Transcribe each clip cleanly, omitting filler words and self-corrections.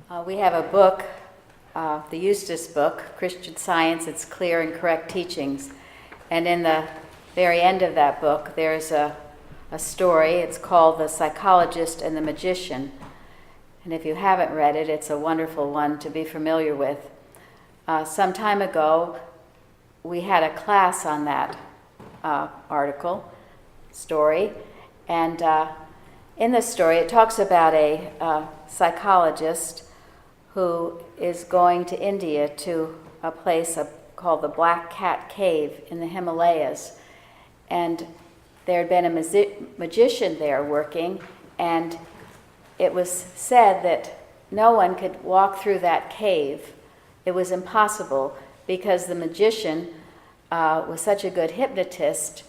We have a book, the Eustace book, Christian Science, Its Clear and Correct Teachings. And in the very end of that book, there's a story. It's called The Psychologist and the Magician. And if you haven't read it, it's a wonderful one to be familiar with. Some time ago, we had a class on that story. And in this story, it talks about a psychologist who is going to India to a place called the Black Cat Cave in the Himalayas. And there had been a magician there working, and it was said that no one could walk through that cave. It was impossible because the magician was such a good hypnotist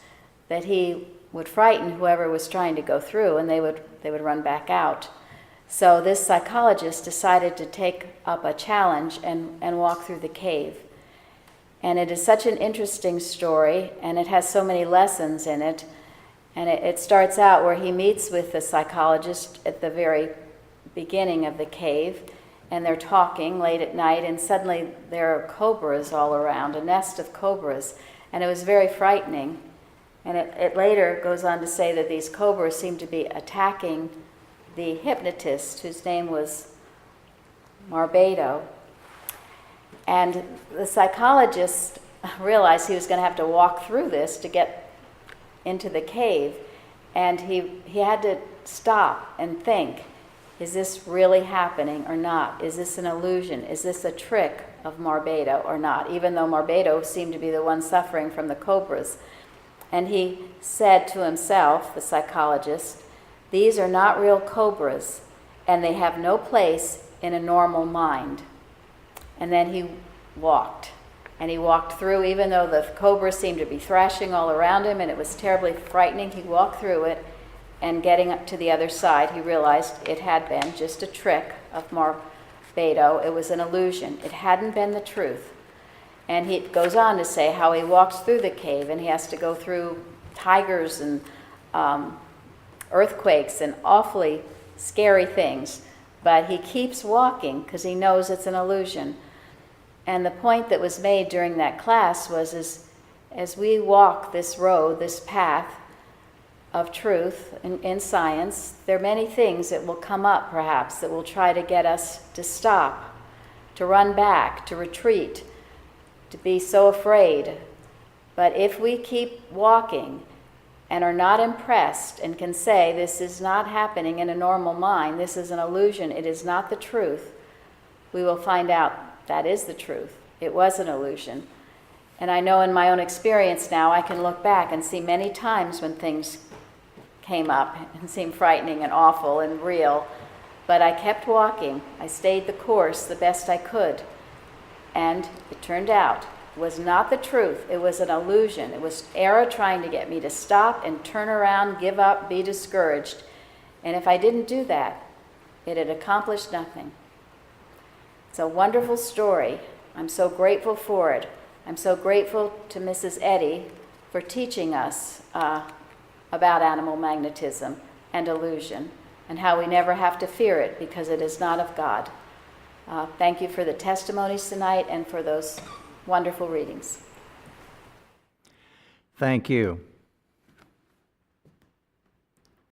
that he would frighten whoever was trying to go through, and they would run back out. So this psychologist decided to take up a challenge and walk through the cave. And it is such an interesting story, and it has so many lessons in it. And it starts out where he meets with the psychologist at the very beginning of the cave, and they're talking late at night, and suddenly there are cobras all around, a nest of cobras, and it was very frightening. And it later goes on to say that these cobras seem to be attacking the hypnotist, whose name was Marbado. And the psychologist realized he was going to have to walk through this to get into the cave. And he had to stop and think, is this really happening or not? Is this an illusion? Is this a trick of Marbado or not? Even though Marbado seemed to be the one suffering from the cobras. And he said to himself, the psychologist, these are not real cobras, and they have no place in a normal mind. And then he walked. And he walked through, even though the cobras seemed to be thrashing all around him, and it was terribly frightening. He walked through it, and getting up to the other side, he realized it had been just a trick of Marbado. It was an illusion. It hadn't been the truth. And he goes on to say how he walks through the cave, and he has to go through tigers and earthquakes and awfully scary things. But he keeps walking because he knows it's an illusion. And the point that was made during that class was as we walk this road, this path of truth in science, there are many things that will come up perhaps that will try to get us to stop, to run back, to retreat, to be so afraid. But if we keep walking and are not impressed and can say, this is not happening in a normal mind, this is an illusion, it is not the truth, we will find out that is the truth. It was an illusion. And I know in my own experience now, I can look back and see many times when things came up and seemed frightening and awful and real, but I kept walking. I stayed the course the best I could. And it turned out it was not the truth. It was an illusion. It was error trying to get me to stop and turn around, give up, be discouraged. And if I didn't do that, it had accomplished nothing. It's a wonderful story. I'm so grateful for it. I'm so grateful to Mrs. Eddy for teaching us about animal magnetism and illusion and how we never have to fear it because it is not of God. Thank you for the testimonies tonight and for those wonderful readings. Thank you.